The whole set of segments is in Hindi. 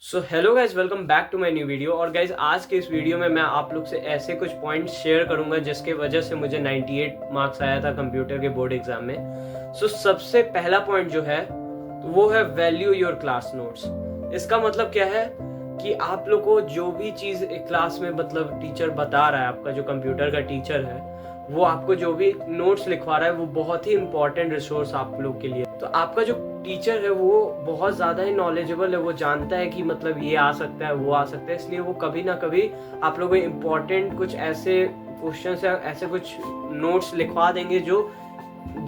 So hello guys, welcome back to my new video. और गाइज आज के इस वीडियो में मैं आप लोग से ऐसे कुछ पॉइंट्स शेयर करूंगा जिसके वजह से मुझे 98 मार्क्स आया था कंप्यूटर के बोर्ड एग्जाम में। सबसे पहला पॉइंट जो है तो वो है वैल्यू योर क्लास नोट्स। इसका मतलब क्या है कि आप लोग को जो भी चीज़ क्लास में मतलब टीचर बता रहा है, आपका जो कंप्यूटर का टीचर है वो आपको जो भी नोट्स लिखवा रहा है वो बहुत ही इंपॉर्टेंट रिसोर्स आप लोग के लिए। तो आपका जो टीचर है वो बहुत ज़्यादा ही नॉलेजेबल है, वो जानता है कि मतलब ये आ सकता है वो आ सकता है, इसलिए वो कभी ना कभी आप लोगों को इम्पोर्टेंट कुछ ऐसे क्वेश्चन या ऐसे कुछ नोट्स लिखवा देंगे जो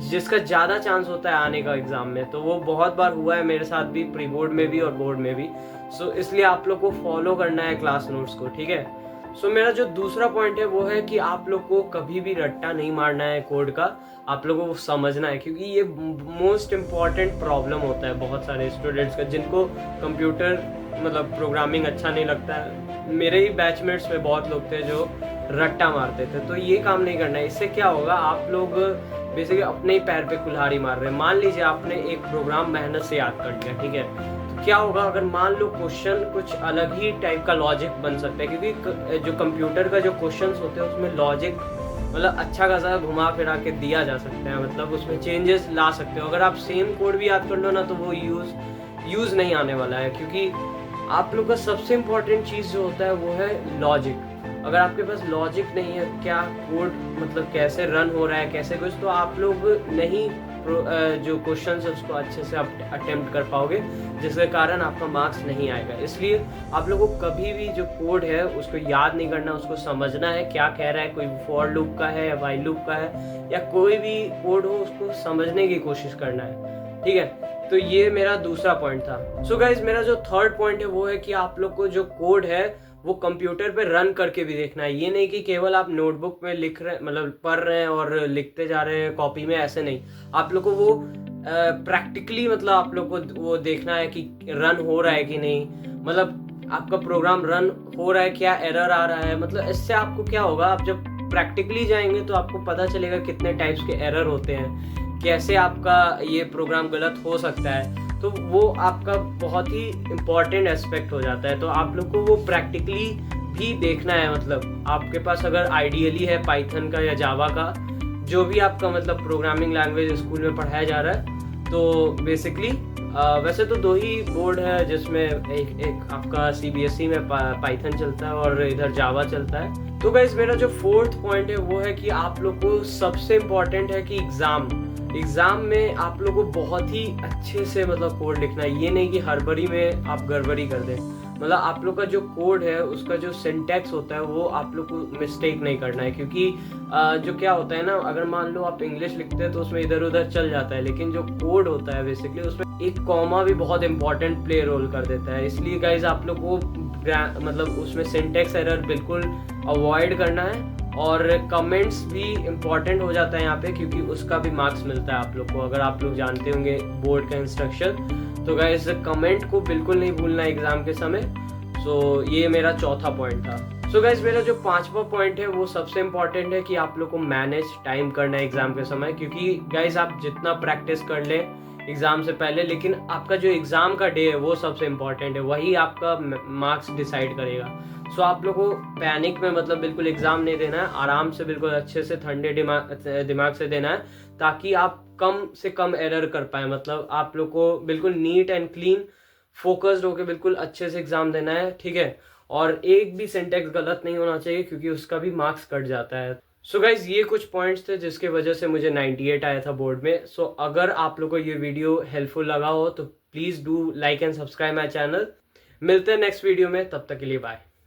जिसका ज़्यादा चांस होता है आने का एग्जाम में। तो वो बहुत बार हुआ है मेरे साथ भी, प्री बोर्ड में भी और बोर्ड में भी। इसलिए आप लोग को फॉलो करना है क्लास नोट्स को, ठीक है। मेरा जो दूसरा पॉइंट है वो है कि आप लोग को कभी भी रट्टा नहीं मारना है कोड का, आप लोगों को समझना है, क्योंकि ये मोस्ट इम्पॉर्टेंट प्रॉब्लम होता है बहुत सारे स्टूडेंट्स का जिनको कंप्यूटर मतलब प्रोग्रामिंग अच्छा नहीं लगता है। मेरे ही बैचमेट्स में बहुत लोग थे जो रट्टा मारते थे, तो ये काम नहीं करना है। इससे क्या होगा, आप लोग बेसिकली अपने ही पैर पे कुल्हाड़ी मार रहे हैं। मान लीजिए आपने एक प्रोग्राम मेहनत से याद कर लिया, ठीक है, तो क्या होगा अगर मान लो क्वेश्चन कुछ अलग ही टाइप का लॉजिक बन सकता है, क्योंकि जो कंप्यूटर का जो क्वेश्चंस होते हैं उसमें लॉजिक मतलब अच्छा खासा घुमा फिरा के दिया जा सकता है, मतलब उसमें चेंजेस ला सकते हो। अगर आप सेम कोड भी याद कर लो ना तो वो यूज़ नहीं आने वाला है, क्योंकि आप लोग का सबसे इम्पोर्टेंट चीज़ जो होता है वो है लॉजिक। अगर आपके पास लॉजिक नहीं है, क्या कोड मतलब कैसे रन हो रहा है कैसे कुछ, तो आप लोग नहीं जो क्वेश्चन है उसको अच्छे से अटेम्प्ट कर पाओगे, जिसके कारण आपका मार्क्स नहीं आएगा। इसलिए आप लोगों को कभी भी जो कोड है उसको याद नहीं करना, उसको समझना है क्या कह रहा है, कोई फॉर लूप का है या वाइल लूप का है या कोई भी कोड हो उसको समझने की कोशिश करना है, ठीक है। तो ये मेरा दूसरा पॉइंट था। गाइज मेरा जो थर्ड पॉइंट है वो है कि आप लोग को जो कोड है वो कंप्यूटर पे रन करके भी देखना है। ये नहीं कि केवल आप नोटबुक में लिख रहे मतलब पढ़ रहे हैं और लिखते जा रहे हैं कॉपी में, ऐसे नहीं। आप लोग को वो प्रैक्टिकली मतलब आप लोग को वो देखना है कि रन हो रहा है कि नहीं, मतलब आपका प्रोग्राम रन हो रहा है, क्या एरर आ रहा है। मतलब इससे आपको क्या होगा, आप जब प्रैक्टिकली जाएंगे तो आपको पता चलेगा कितने टाइप्स के एरर होते हैं, कैसे आपका ये प्रोग्राम गलत हो सकता है। तो वो आपका बहुत ही इम्पॉर्टेंट एस्पेक्ट हो जाता है। तो आप लोग को वो प्रैक्टिकली भी देखना है। मतलब आपके पास अगर आइडियली है पाइथन का या जावा का, जो भी आपका मतलब प्रोग्रामिंग लैंग्वेज स्कूल में पढ़ाया जा रहा है, तो बेसिकली वैसे तो दो ही बोर्ड है जिसमें एक आपका सीबीएसई में पाइथन चलता है और इधर जावा चलता है। तो गाइस मेरा जो फोर्थ पॉइंट है वो है कि आप लोग को सबसे इम्पोर्टेंट है कि एग्जाम में आप लोग को बहुत ही अच्छे से मतलब कोड लिखना है। ये नहीं कि हड़बड़ी में आप गड़बड़ी कर दें। मतलब आप लोग का जो कोड है उसका जो सिंटैक्स होता है वो आप लोग को मिस्टेक नहीं करना है, क्योंकि जो क्या होता है ना, अगर मान लो आप इंग्लिश लिखते हैं तो उसमें इधर उधर चल जाता है, लेकिन जो कोड होता है बेसिकली उसमें एक कॉमा भी बहुत इंपॉर्टेंट प्ले रोल कर देता है। इसलिए गाइज आप लोग को मतलब उसमें सिंटैक्स एरर बिल्कुल अवॉइड करना है। और कमेंट्स भी इम्पॉर्टेंट हो जाता है यहाँ पे, क्योंकि उसका भी मार्क्स मिलता है आप लोग को। अगर आप लोग जानते होंगे बोर्ड का इंस्ट्रक्शन, तो गाइस कमेंट को बिल्कुल नहीं भूलना एग्जाम के समय। ये मेरा चौथा पॉइंट था। गाइस मेरा जो पांचवा पॉइंट है वो सबसे इम्पॉर्टेंट है कि आप लोग को मैनेज टाइम करना है एग्जाम के समय। क्योंकि गाइस आप जितना प्रैक्टिस कर लें एग्जाम से पहले, लेकिन आपका जो एग्जाम का डे है वो सबसे इम्पॉर्टेंट है, वही आपका मार्क्स डिसाइड करेगा। आप लोग को पैनिक में मतलब बिल्कुल एग्जाम नहीं देना है, आराम से बिल्कुल अच्छे से ठंडे दिमाग से देना है, ताकि आप कम से कम एरर कर पाए। मतलब आप लोग को बिल्कुल नीट एंड क्लीन फोकस्ड होकर बिल्कुल अच्छे से एग्जाम देना है, ठीक है। और एक भी सेंटेक्स गलत नहीं होना चाहिए, क्योंकि उसका भी मार्क्स कट जाता है। गाइज ये कुछ पॉइंट्स थे जिसके वजह से मुझे 98 आया था बोर्ड में। अगर आप लोग को ये वीडियो हेल्पफुल लगा हो तो please do like and subscribe my channel. मिलते हैं नेक्स्ट वीडियो में, तब तक के लिए बाय।